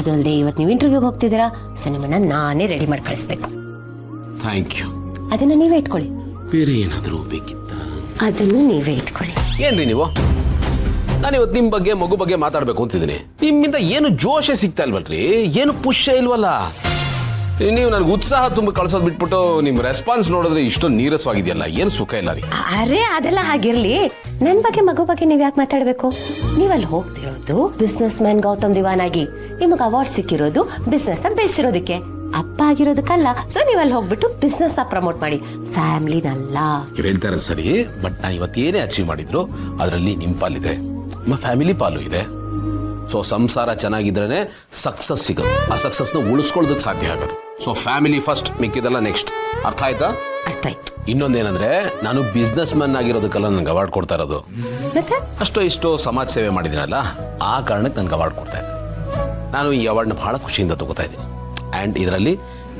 ಅದಲ್ಲದೆ ಇವತ್ತು ನೀವು ಇಂಟರ್ವ್ಯೂಗೆ ಹೋಗ್ತಿದ್ದೀರಾ, ಸೊ ನಿಮ್ಮನ್ನ ನಾನೇ ರೆಡಿ ಮಾಡಿ ಕಳಿಸ್ಬೇಕು. Thank you. ಅದನ್ನ ನೀವೇ ಇಟ್ಕೊಳ್ಳಿ. ಬೇರೆ ಏನಾದರೂ ಬೇಕಿತ್ತ? ಅದನ್ನು ನೀವೇ ಇಟ್ಕೊಳ್ಳಿ. ಏನ್ರಿ ನೀವು? ನಾನು ಇವತ್ತು ನಿಮ್ಮ ಬಗ್ಗೆ ಮಗು ಬಗ್ಗೆ ಮಾತಾಡಬೇಕು ಅಂತಿದ್ದೀನಿ. ನಿಮ್ಮಿಂದ ಏನು ಜೋಶೇ ಸಿಗ್ತಾ ಇಲ್ವಲ್ರಿ, ಏನು ಪುಷ್ಯ ಇಲ್ವಲ್ಲ. ನೀವು ನನಗೆ ಉತ್ಸಾಹ ತುಂಬ ಕಳ್ಸೋದು ಬಿಟ್ಬಿಟ್ಟು ನಿಮ್ಮ ರೆಸ್ಪಾನ್ಸ್ ನೋಡಿದ್ರೆ ಇಷ್ಟೊಂದು ನೀರಸವಾಗಿದೆಯಲ್ಲ, ಏನು ಸುಖ ಇಲ್ಲ ರೀ. ಅರೆ ಅದೆಲ್ಲ ಹಾಗಿರ್ಲಿ, ನನ್ನ ಬಗ್ಗೆ ಮಗು ಬಗ್ಗೆ ನೀವ್ ಯಾಕೆ ಮಾತಾಡ್ಬೇಕು? ನೀವಲ್ಲಿ ಹೋಗ್ತಿರೋದು ಬಿಸ್ನೆಸ್ ಮ್ಯಾನ್ ಗೌತಮ್ ದಿವಾನ್ ಆಗಿ, ನಿಮಗೆ ಅವಾರ್ಡ್ ಸಿಕ್ಕಿರೋದು ಬಿಸ್ನೆಸ್ ಬೆಳೆಸಿರೋದಕ್ಕೆ, ಅಪ್ಪ ಆಗಿರೋದಕ್ಕಲ್ಲ. ಸೊ ನೀವಲ್ಲಿ ಹೋಗ್ಬಿಟ್ಟು ಬಿಸ್ನೆಸ್ ಪ್ರಮೋಟ್ ಮಾಡಿ, ಫ್ಯಾಮಿಲಿನಲ್ಲ. ನೀವು ಹೇಳ್ತಾರೆ ಸರಿ, ಬಟ್ ನಾನು ಇವತ್ತೇನೇ ಅಚೀವ್ ಮಾಡಿದ್ರು ಅದರಲ್ಲಿ ನಿಮ್ಮ ಪಾಲಿದೆ, ನಮ್ಮ ಫ್ಯಾಮಿಲಿ ಪಾಲು ಇದೆ. ಸೊ ಸಂಸಾರ ಚೆನ್ನಾಗಿದ್ರೇ ಸಕ್ಸಸ್ ಸಿಗೋದು, ಆ ಸಕ್ಸಸ್ನ ಉಳಿಸ್ಕೊಳ್ಳೋದಕ್ಕೆ ಸಾಧ್ಯ ಆಗೋದು. ಸೊ ಫ್ಯಾಮಿಲಿ ಫಸ್ಟ್, ಮಿಕ್ಕಿದೆಲ್ಲ ನೆಕ್ಸ್ಟ್. ಅರ್ಥ ಆಯ್ತಾ? ಅರ್ಥ ಆಯ್ತು. ಇನ್ನೊಂದೇನಂದ್ರೆ, ನಾನು ಬಿಸ್ನೆಸ್ ಮ್ಯಾನ್ ಆಗಿರೋದಕ್ಕೆಲ್ಲ ನನಗೆ ಅವಾರ್ಡ್ ಕೊಡ್ತಾ ಇರೋದು. ಮತ್ತೆ ಅಷ್ಟೋ ಇಷ್ಟೋ ಸಮಾಜ ಸೇವೆ ಮಾಡಿದ್ದೀನಲ್ಲ, ಆ ಕಾರಣಕ್ಕೆ ನನಗೆ ಅವಾರ್ಡ್ ಕೊಡ್ತಾ ಇದ್ದೆ. ನಾನು ಈ ಅವಾರ್ಡ್ನ ಬಹಳ ಖುಷಿಯಿಂದ ತಗೋತಾ ಇದ್ದೀನಿ. ಆ್ಯಂಡ್ ಇದರಲ್ಲಿ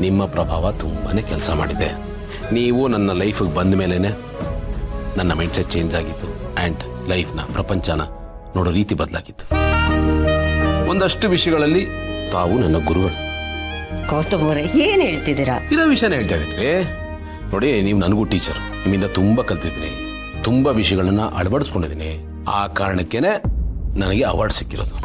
ನಿಮ್ಮ ಪ್ರಭಾವ ತುಂಬಾ ಕೆಲಸ ಮಾಡಿದೆ. ನೀವು ನನ್ನ ಲೈಫಿಗೆ ಬಂದ ಮೇಲೇ ನನ್ನ ಮೈಂಡ್ಸೆಟ್ ಚೇಂಜ್ ಆಗಿತ್ತು. ಆ್ಯಂಡ್ ಲೈಫ್ನ ಪ್ರಪಂಚನ ನೋಡೋ ರೀತಿ ಬದಲಾಗಿತ್ತು. ಒಂದಷ್ಟು ವಿಷಯಗಳಲ್ಲಿ ತಾವು ನನ್ನ ಗುರುಗಳು. ಗೌತಮ್ ಅವರೇ ಏನ್ ಹೇಳ್ತಿದ್ದೀರಾ? ಇರೋ ವಿಷಯನ ಹೇಳ್ತಾ ಇದ್ದೀನಿ. ನೋಡಿ, ನೀವು ನನಗೂ ಟೀಚರ್, ನಿಮ್ಮಿಂದ ತುಂಬ ಕಲ್ತಿದ್ದೀನಿ, ತುಂಬ ವಿಷಯಗಳನ್ನ ಅಳವಡಿಸ್ಕೊಂಡಿದ್ದೀನಿ. ಆ ಕಾರಣಕ್ಕೇನೆ ನನಗೆ ಅವಾರ್ಡ್ ಸಿಕ್ಕಿರೋದು.